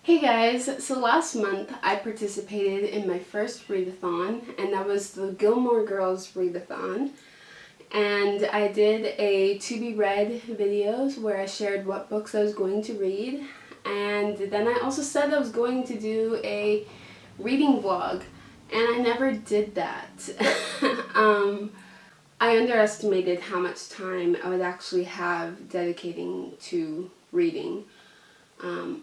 Hey guys, so last month I participated in my first readathon, and that was the Gilmore Girls readathon. And I did a to be read videos where I shared what books I was going to read, and then I also said I was going to do a reading vlog, and I never did that. I underestimated how much time I would actually have dedicating to reading.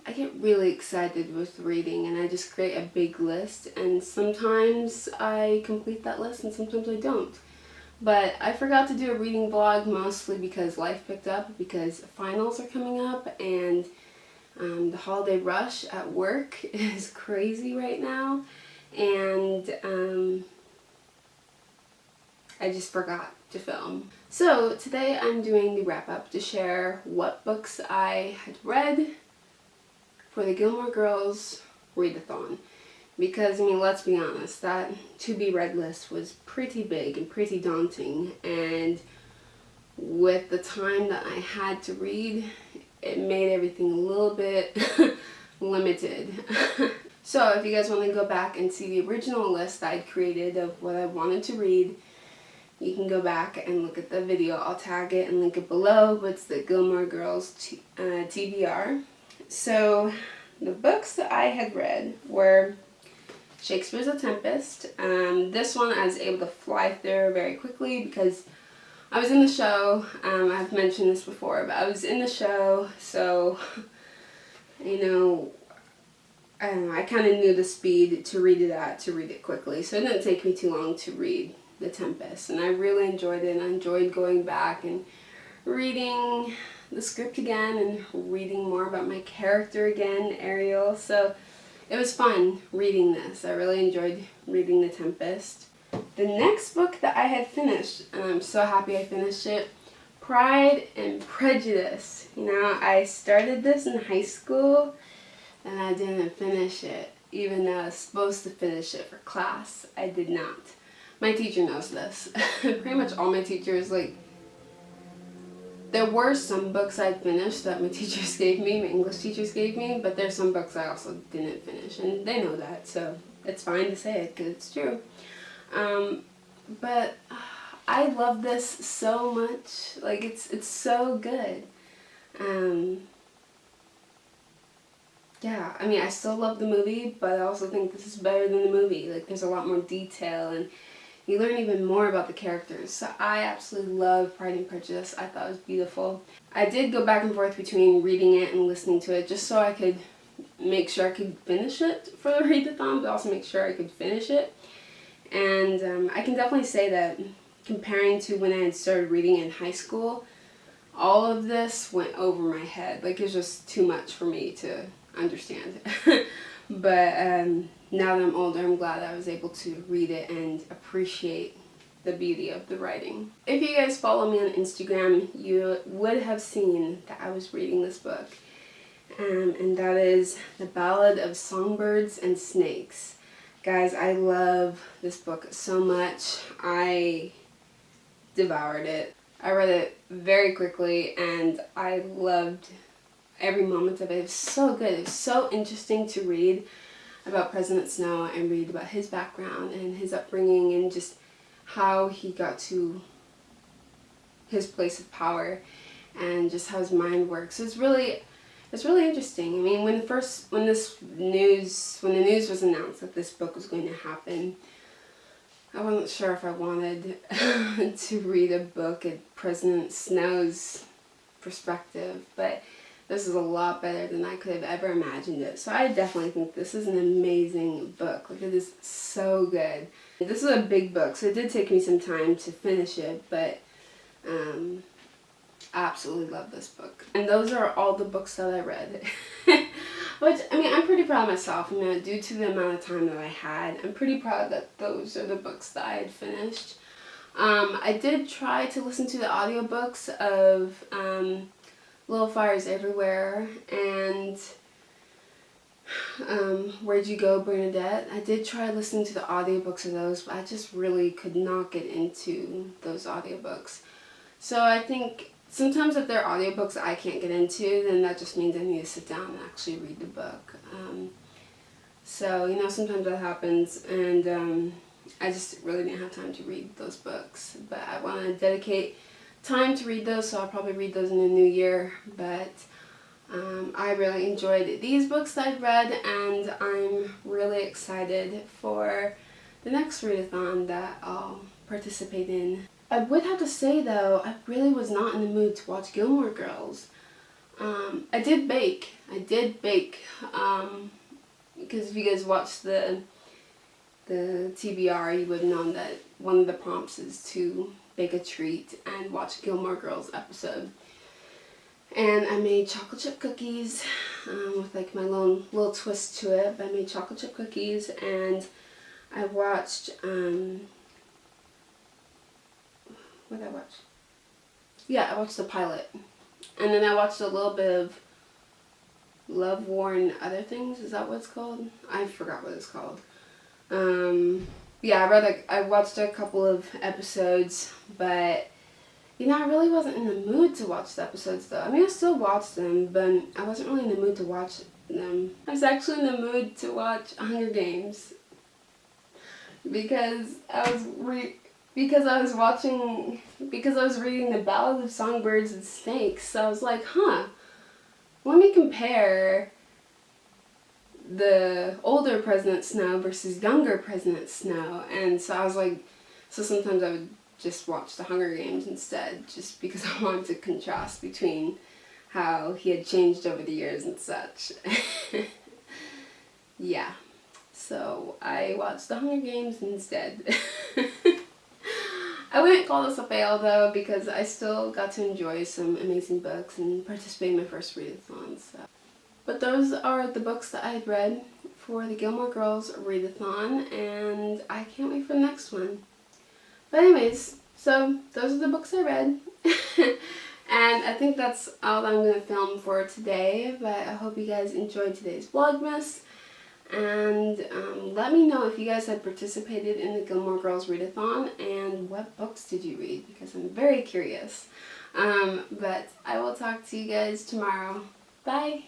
I get really excited with reading and I just create a big list, and sometimes I complete that list and sometimes I don't. But I forgot to do a reading vlog mostly because life picked up, because finals are coming up and the holiday rush at work is crazy right now, and I just forgot to film. So today I'm doing the wrap up to share what books I had read for the Gilmore Girls readathon. Because, I mean, let's be honest, that to be read list was pretty big and pretty daunting, and with the time that I had to read, it made everything a little bit limited. So if you guys want to go back and see the original list I'd created of what I wanted to read, you can go back and look at the video. I'll tag it and link it below, but it's the Gilmore Girls TBR. So the books that I had read were Shakespeare's A Tempest. This one I was able to fly through very quickly because I was in the show. I've mentioned this before, but I was in the show, so I don't know, I kind of knew the speed to read it at to read it quickly, so it didn't take me too long to read The Tempest, and I really enjoyed it, and I enjoyed going back and reading the script again and reading more about my character again, Ariel. So it was fun reading this. I really enjoyed reading The Tempest. The next book that I had finished, and I'm so happy I finished it, Pride and Prejudice. You know, I started this in high school and I didn't finish it, even though I was supposed to finish it for class. I did not. My teacher knows this. Pretty much all my teachers, there were some books I finished that my teachers gave me, my English teachers gave me, but there's some books I also didn't finish, and they know that, so it's fine to say it because it's true. But I love this so much. It's so good. Yeah, I mean, I still love the movie, but I also think this is better than the movie. There's a lot more detail, and you learn even more about the characters. So I absolutely love Pride and Prejudice. I thought it was beautiful. I did go back and forth between reading it and listening to it just so I could make sure I could finish it for the readathon, but also make sure I could finish it. And I can definitely say that comparing to when I had started reading in high school, all of this went over my head. It was just too much for me to understand. But now that I'm older, I'm glad I was able to read it and appreciate the beauty of the writing. If you guys follow me on Instagram, you would have seen that I was reading this book. And that is The Ballad of Songbirds and Snakes. Guys, I love this book so much. I devoured it. I read it very quickly and I loved every moment of it. It was so good. It was so interesting to read about President Snow and read about his background and his upbringing and just how he got to his place of power and just how his mind works. It's really interesting. I mean, when the news was announced that this book was going to happen, I wasn't sure if I wanted to read a book at President Snow's perspective, but this is a lot better than I could have ever imagined it. So I definitely think this is an amazing book. It is so good. This is a big book, so it did take me some time to finish it, but absolutely love this book. And those are all the books that I read. Which, I mean, I'm pretty proud of myself. Due to the amount of time that I had, I'm pretty proud that those are the books that I had finished. I did try to listen to the audiobooks of Little Fires Everywhere and Where'd You Go, Bernadette. I did try listening to the audiobooks of those, but I just really could not get into those audiobooks. So I think sometimes if they're audiobooks I can't get into, then that just means I need to sit down and actually read the book. So, you know, sometimes that happens, and I just really didn't have time to read those books. But I want to dedicate time to read those, so I'll probably read those in the new year. But I really enjoyed these books that I've read, and I'm really excited for the next readathon that I'll participate in. I would have to say though, I really was not in the mood to watch Gilmore Girls. I did bake. Because if you guys watched the TBR, you would have known that one of the prompts is to bake a treat and watch a Gilmore Girls episode. And I made chocolate chip cookies with like my little twist to it. But I made chocolate chip cookies, and I watched, what did I watch? Yeah, I watched the pilot. And then I watched a little bit of Love, War, and Other Things. Is that what it's called? I forgot what it's called. Yeah, I watched a couple of episodes, but you know, I really wasn't in the mood to watch the episodes though. I mean, I still watched them, but I wasn't really in the mood to watch them. I was actually in the mood to watch Hunger Games because I was reading the Ballad of Songbirds and Snakes. So I was like, let me compare the older President Snow versus younger President Snow. And so I was like, so sometimes I would just watch the Hunger Games instead, just because I wanted to contrast between how he had changed over the years and such. Yeah, so I watched the Hunger Games instead. I wouldn't call this a fail though, because I still got to enjoy some amazing books and participate in my first readathon. So. But those are the books that I had read for the Gilmore Girls readathon, and I can't wait for the next one. But anyways, so those are the books I read. And I think that's all I'm going to film for today, but I hope you guys enjoyed today's Vlogmas. And let me know if you guys had participated in the Gilmore Girls readathon and what books did you read, because I'm very curious. But I will talk to you guys tomorrow. Bye!